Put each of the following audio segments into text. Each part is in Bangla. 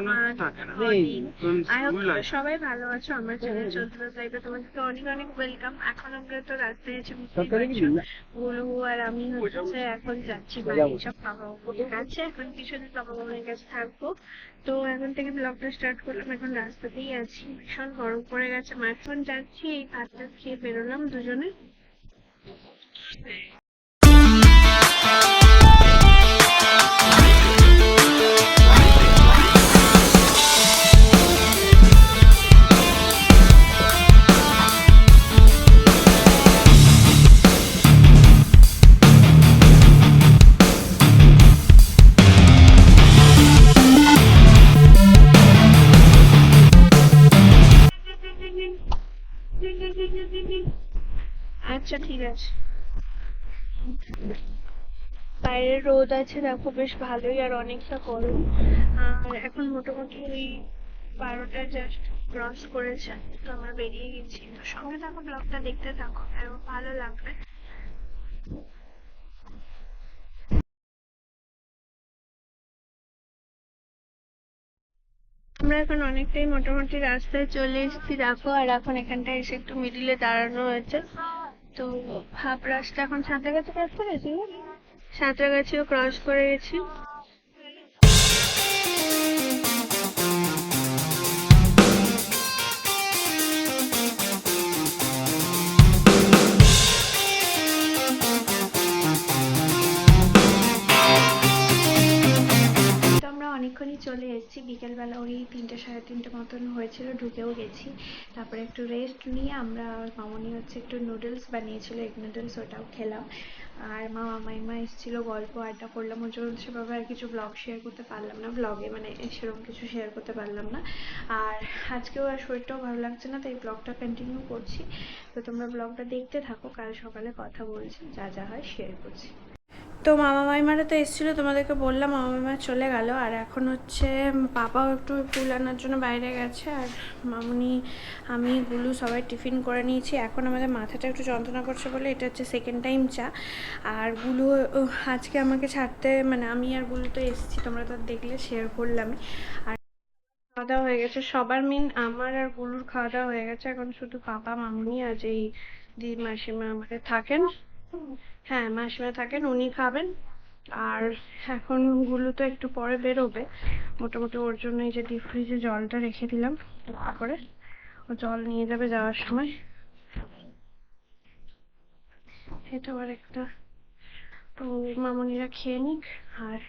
মর্নিং। আই হোপ তোমরা সবাই ভালো আছো। আমার চ্যানেল চন্দ্রনাথ লাইফে তোমাদেরকে অনেক অনেক ওয়েলকাম। এখন আমরা তো রাস্তায় আছি, বুঝতেই পারছো। গুরু আর আমি হচ্ছে এখন যাচ্ছি বাইরে, সব বাবা মায়ের কাছে। এখন কিছুদিন বাবা মায়ের কাছে থাকবো। তো এখন থেকে ব্লগটা স্টার্ট করলাম। এখন রাস্তাতেই আছি, ভীষণ গরম পড়ে গেছে। এখন যাচ্ছি, এই ভাতটা খেয়ে বেরোলাম দুজনে। আচ্ছা ঠিক আছে। বাইরে রোদ আছে দেখো, বেশ ভালোই, আর অনেকটা গরম। আর এখন মোটামুটি ওই 12টা জাস্ট ক্রস করেছে। তো আমরা বেরিয়ে গেছি। তো সঙ্গে থাকো, ব্লগটা দেখতে থাকো, আর ভালো লাগবে। আমরা এখন অনেকটাই মোটামুটি রাস্তায় চলে এসেছি দেখো। আর এখন এখানটায় এসে একটু মিডিলে দাঁড়ানো হয়েছে। তো হাফ রাস্তা, এখন সাঁতরাগাছি ক্রস করে গেছি, সাঁতরাগাছিও ক্রস করে গেছি। তো আমরা অনেকক্ষণই চলে এসেছি। বিকেলবেলা ওই 3টে সাড়ে 3টে মতন হয়েছিল, ঢুকেও গেছি। তারপরে একটু রেস্ট নিয়ে আমরা, মামনি হচ্ছে একটু নুডলস বানিয়েছিল, এগ নুডলস, ওটাও খেলাম। আর মামা মাইমা এসেছিল, গল্প আড্ডা করলাম। ওর জন্য সেভাবে আর কিছু ব্লগ শেয়ার করতে পারলাম না, ব্লগে মানে সেরকম কিছু শেয়ার করতে পারলাম না। আর আজকেও আর শরীরটাও ভালো লাগছে না, তাই ব্লগটা কন্টিনিউ করছি। তো তোমরা ব্লগটা দেখতে থাকো, কাল সকালে কথা বলছি, যা যা হয় শেয়ার করছি। তো মামা মাইমারা তো এসেছিলো, তোমাদেরকে বললাম। মামা মাইমা চলে গেল। আর এখন হচ্ছে পাপাও একটু ফুল আনার জন্য বাইরে গেছে। আর মামুনি, আমি, গুলু সবাই টিফিন করে নিয়েছি। এখন আমাদের মাথাটা একটু যন্ত্রণা করছে বলে এটা হচ্ছে সেকেন্ড টাইম চা। আর গুলু আজকে আমাকে ছাড়তে, মানে আমি আর গুলু তো এসেছি, তোমরা তো দেখলে, শেয়ার করলাম। আর খাওয়া দাওয়া হয়ে গেছে সবার, মেন আমার আর গুলুর খাওয়া দাওয়া হয়ে গেছে। এখন শুধু পাপা, মামুনি আর এই দিদি মাসিমা আমাদের থাকেন। হ্যাঁ, মাসিমা থাকেন, উনি খাবেন। আর এখন গুলো তো একটু পরে বেরোবে। মোটামুটি ওর জন্য এই যে ডিপ ফ্রিজে জলটা রেখে দিলাম করে, ও জল নিয়ে যাবে যাওয়ার সময়। এটা আবার একটা। তো মামনিরা খেয়ে নিক। আর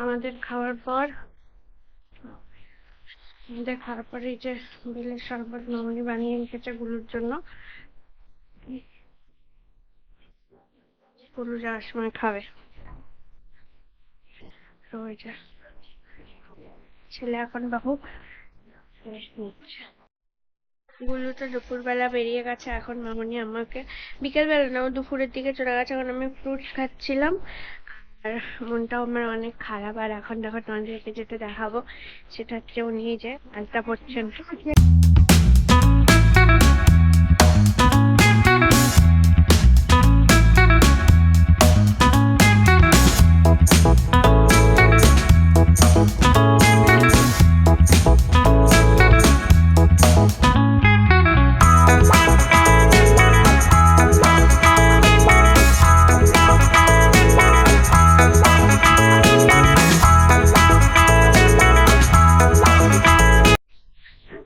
আমাদের খাওয়ার পর, এই যে বেলের শরবত মামনি বানিয়ে রেখেছে গুলোর জন্য, গুলো যাওয়ার সময় খাবে। তো ওই যে ছেলে এখন বাবু রেস্ট নিচ্ছে। গুলো তো দুপুরবেলা বেরিয়ে গেছে। এখন মামনি আমাকে, বিকেল বেলা না, ও দুপুরের দিকে চলে গেছে। এখন আমি ফ্রুটস খাচ্ছিলাম। আর মনটাও আমার অনেক খারাপ। আর এখন দেখো তোমাদেরকে যেটা দেখাবো, সেটা হচ্ছে উনি যে আলতা পড়ছেন।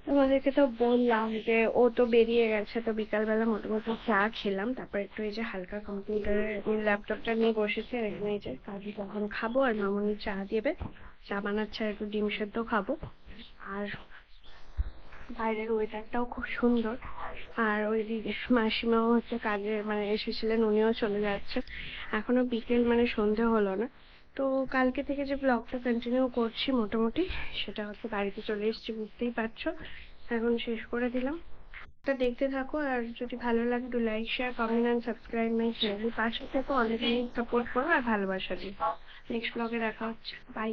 তোমাদেরকে তো বললাম যে ও তো বেরিয়ে গেছে। তো বিকালবেলা মোটামুটি চা খেলাম। তারপর একটু এই যে হালকা কম্পিউটারে ল্যাপটপটা নিয়ে বসেছে। এখানে এই যে কাজু তখন খাবো, আর মামুনি চা দেবে, চা বানাচ্ছে, আর একটু ডিম সেদ্ধ খাবো। আর বাইরের ওয়েদারটাও খুব সুন্দর। আর ওই দিদি মাসিমাও হচ্ছে কাজে মানে এসেছিলেন, উনিও চলে যাচ্ছে। এখনো বিকেল মানে সন্ধে হলো না। তো কালকে থেকে যে ব্লগটা কন্টিনিউ করছি মোটামুটি, সেটা হচ্ছে বাড়িতে চলে এসেছি, বুঝতেই পারছো। এখন শেষ করে দিলাম। তা দেখতে থাকো। আর যদি ভালো লাগে তো like, share, comment and subscribe my channel. পাশে থেকো, অনেক অনেক সাপোর্ট করো আর ভালোবাসা দিও। নেক্সট ব্লগে দেখা হচ্ছে। বাই।